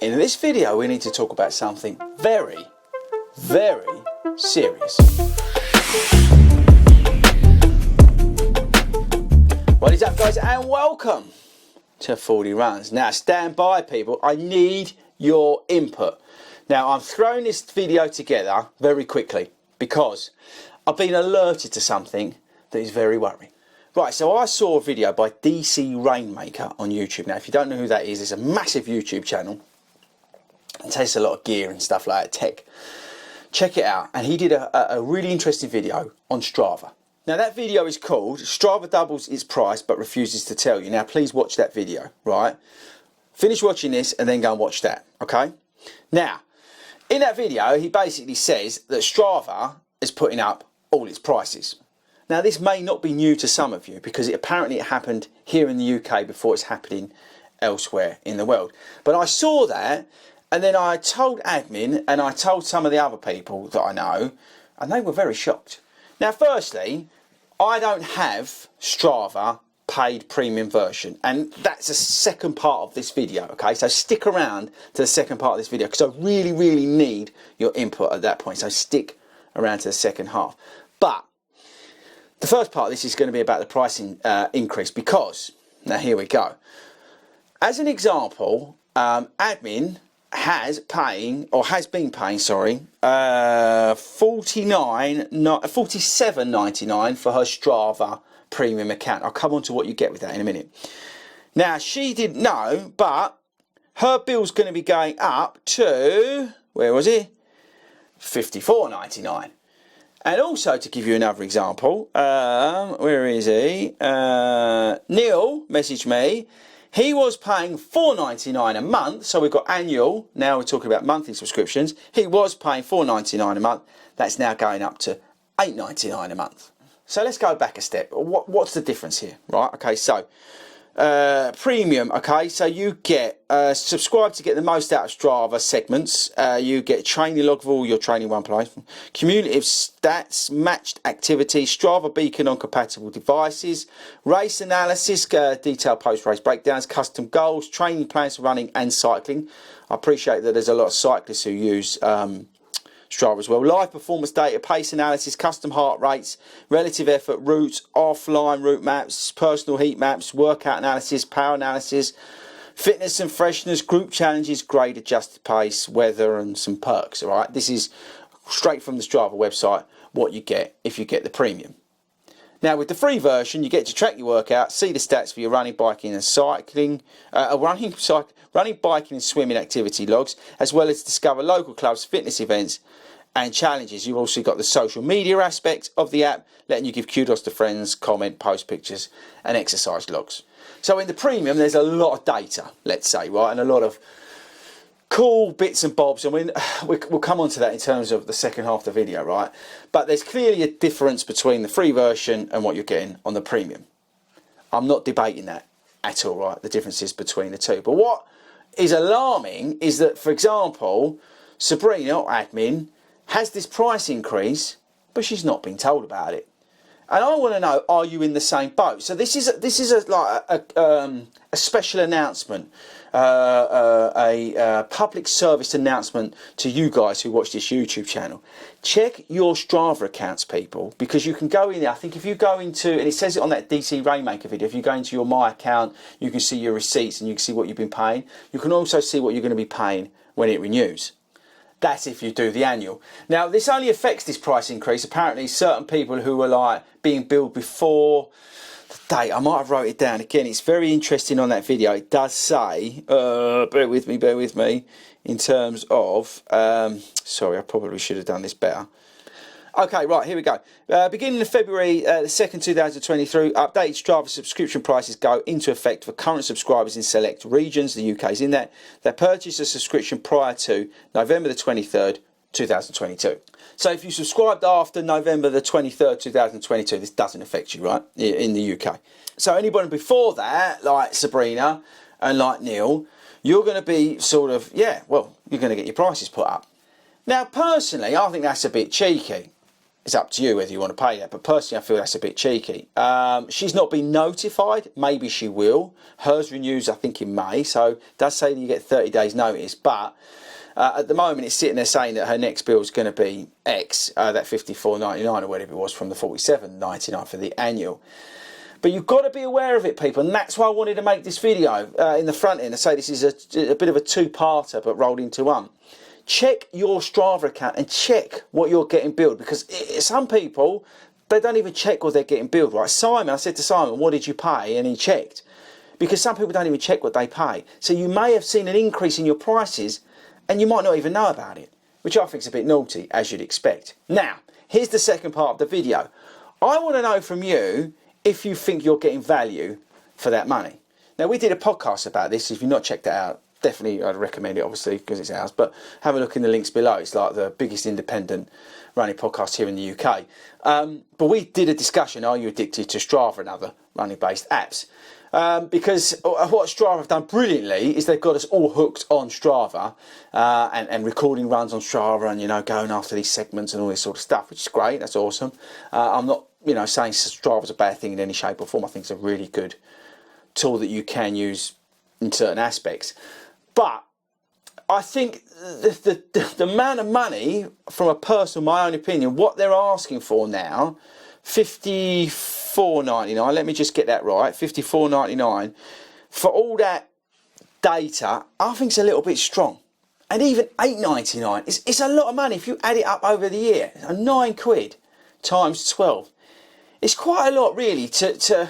In this video we need to talk about something very, very serious. What is up, guys, and welcome to 40 Runs. Now stand by, people, I need your input. Now I'm throwing this video together very quickly because I've been alerted to something that is very worrying. Right, so I saw a video by DC Rainmaker on YouTube. Now if you don't know who that is, it's a massive YouTube channel. It takes a lot of gear and stuff like that, tech. Check it out. And he did a really interesting video on Strava. Now that video is called Strava Doubles Its Price But Refuses to Tell You. Now please watch that video, right? Finish watching this and then go and watch that, okay? Now, in that video he basically says that Strava is putting up all its prices. Now this may not be new to some of you because apparently it happened here in the UK before it's happening elsewhere in the world. But I saw that and then I told admin and I told some of the other people that I know and they were very shocked. Now firstly, I don't have Strava paid premium version and that's the second part of this video, okay? So stick around to the second part of this video because I really need your input at that point. So stick around to the second half. But the first part of this is going to be about the pricing increase because, now here we go. As an example, admin has been paying $47.99 for her Strava premium account. I'll come on to what you get with that in a minute. Now she didn't know, but her bill's going to be going up to, where was it? $54.99. And also, to give you another example, where is he? Neil messaged me. He was paying $4.99 a month, so we've got annual. Now we're talking about monthly subscriptions. He was paying $4.99 a month. That's now going up to $8.99 a month. So let's go back a step. What's the difference here, right? Okay, so premium. Okay, so you get subscribe to get the most out of Strava segments. You get training log of all your training in one place, cumulative stats, matched activity, Strava beacon on compatible devices, race analysis, detailed post-race breakdowns, custom goals, training plans for running and cycling. I appreciate that there's a lot of cyclists who use Strava as well. Live performance data, pace analysis, custom heart rates, relative effort, routes, offline route maps, personal heat maps, workout analysis, power analysis, fitness and freshness, group challenges, grade adjusted pace, weather and some perks. All right, this is straight from the Strava website what you get if you get the premium. Now with the free version you get to track your workout, see the stats for your running, biking and cycling, running, biking and swimming activity logs, as well as discover local clubs, fitness events and challenges. You've also got the social media aspect of the app, letting you give kudos to friends, comment, post pictures and exercise logs. So in the premium there's a lot of data, let's say, right, and a lot of cool bits and bobs. I mean, we'll come on to that in terms of the second half of the video, right? But there's clearly a difference between the free version and what you're getting on the premium. I'm not debating that at all, right? The differences between the two. But what is alarming is that, for example, Sabrina, or admin, has this price increase, but she's not been told about it. And I want to know, are you in the same boat? So this is like a special announcement, a public service announcement to you guys who watch this YouTube channel. Check your Strava accounts, people, because you can go in there. I think if you go into, and it says it on that DC Rainmaker video, if you go into your My account, you can see your receipts and you can see what you've been paying. You can also see what you're going to be paying when it renews. That's if you do the annual. Now this only affects this price increase. Apparently certain people who were like being billed before the date, I might have wrote it down again. It's very interesting on that video. It does say, bear with me, in terms of, sorry, I probably should have done this better. Okay, right, here we go. Beginning of February 2nd, 2023, updated Strava subscription prices go into effect for current subscribers in select regions. The UK is in that. They purchased a subscription prior to November the 23rd, 2022. So if you subscribed after November the 23rd, 2022, this doesn't affect you, right, in the UK. So anybody before that, like Sabrina and like Neil, you're going to be sort of, yeah, well, you're going to get your prices put up. Now, personally, I think that's a bit cheeky. It's up to you whether you want to pay that, but personally I feel that's a bit cheeky. She's not been notified, maybe she will. Hers renews I think in May, so it does say that you get 30 days notice, but at the moment it's sitting there saying that her next bill is going to be X, that $54.99 or whatever it was from the $47.99 for the annual. But you've got to be aware of it, people, and that's why I wanted to make this video in the front end. I say this is a bit of a two-parter, but rolled into one. Check your Strava account and check what you're getting billed, because some people, they don't even check what they're getting billed, right? Simon, I said to Simon, what did you pay? And he checked. Because some people don't even check what they pay. So you may have seen an increase in your prices and you might not even know about it, which I think is a bit naughty, as you'd expect. Now, here's the second part of the video. I want to know from you if you think you're getting value for that money. Now, we did a podcast about this. If you've not checked it out, definitely I'd recommend it, obviously, because it's ours, but have a look in the links below. It's like the biggest independent running podcast here in the UK. But we did a discussion, are you addicted to Strava and other running-based apps? Because what Strava have done brilliantly is they've got us all hooked on Strava and recording runs on Strava and, you know, going after these segments and all this sort of stuff, which is great. That's awesome. I'm not, you know, saying Strava's a bad thing in any shape or form. I think it's a really good tool that you can use in certain aspects. But I think the amount of money, from a personal, my own opinion, what they're asking for now, $54.99, let me just get that right, $54.99, for all that data, I think it's a little bit strong. And even $8.99, it's a lot of money if you add it up over the year. £9 times 12. It's quite a lot, really, to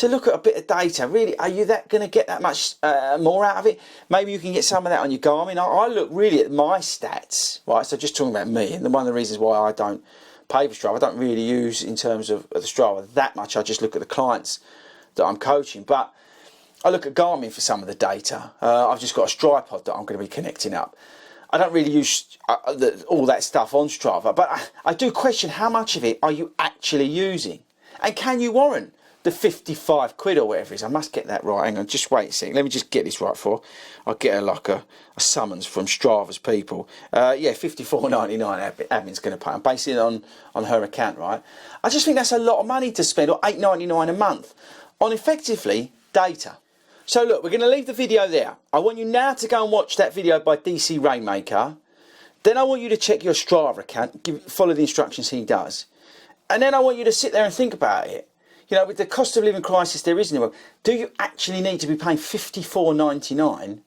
look at a bit of data. Really, are you going to get that much more out of it? Maybe you can get some of that on your Garmin. I look really at my stats, right? So just talking about me, and one of the reasons why I don't pay for Strava, I don't really use in terms of the Strava that much. I just look at the clients that I'm coaching. But I look at Garmin for some of the data. I've just got a Stripod that I'm going to be connecting up. I don't really use all that stuff on Strava, but I do question how much of it are you actually using? And can you warrant the £55 or whatever it is? I must get that right. Hang on, just wait a second. Let me just get this right for I'll get a summons from Strava's people. Yeah, $54.99 admin's going to pay. I'm basing it on her account, right? I just think that's a lot of money to spend, or $8.99 a month, on effectively data. So look, we're going to leave the video there. I want you now to go and watch that video by DC Rainmaker. Then I want you to check your Strava account, follow the instructions he does. And then I want you to sit there and think about it. You know, with the cost of living crisis there is in the world, do you actually need to be paying $54.99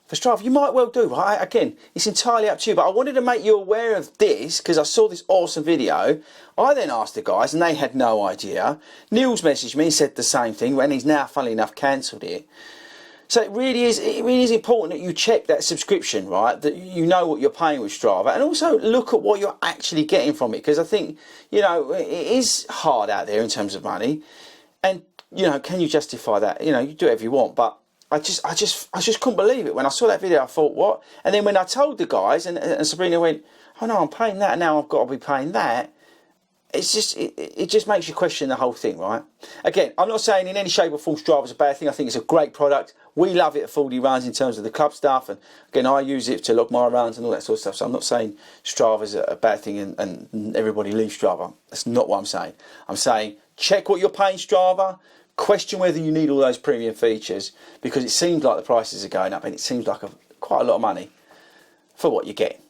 for Strava? You might well do, right? Again, it's entirely up to you, but I wanted to make you aware of this because I saw this awesome video. I then asked the guys and they had no idea. Neil's messaged me and said the same thing, and he's now, funnily enough, cancelled it. So it really is important that you check that subscription, right? That you know what you're paying with Strava, and also look at what you're actually getting from it, because I think, you know, it is hard out there in terms of money, and, you know, can you justify that? You know, you do whatever you want, but I just couldn't believe it. When I saw that video, I thought, what? And then when I told the guys, and Sabrina went, oh no, I'm paying that, and now I've got to be paying that. It's just, it just makes you question the whole thing, right? Again, I'm not saying in any shape or form Strava is a bad thing. I think it's a great product. We love it at 40 Runs in terms of the club stuff. And again, I use it to log my runs and all that sort of stuff. So I'm not saying Strava is a bad thing and everybody leaves Strava. That's not what I'm saying. I'm saying check what you're paying Strava. Question whether you need all those premium features, because it seems like the prices are going up and it seems like quite a lot of money for what you're getting.